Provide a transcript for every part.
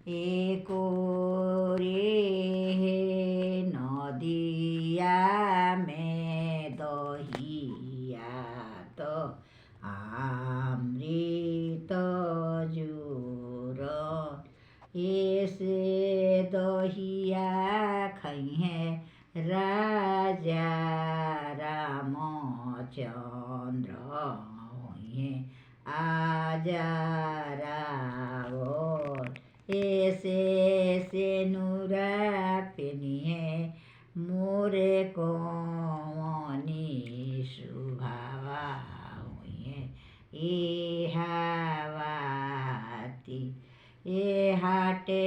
एको रे नदिया में दहिया तो अमृत जुर ऐसे दहिया खैहे राजा रामचंद्र होइहे आजा रावण ऐसे सेनुरा पेनिहे मोरे कौनी सुभावा हुए इहावाती ए हाटे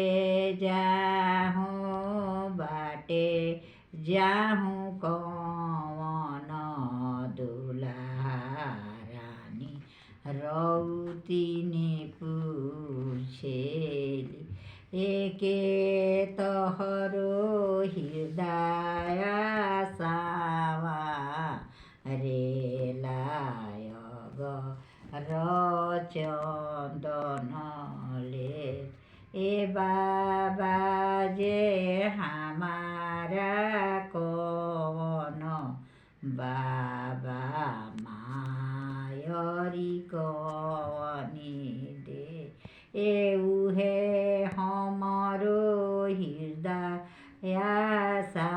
जाहूँ बाटे जाहूँ कौन दुल्हारानी रौतीनी पूछेली एके तोहरो हृदय सावा रे लायग रचंदन ले ए बाबा जे हमारा कौन बाबा मायरी कौनी दे एउहे हमरो हृदय सा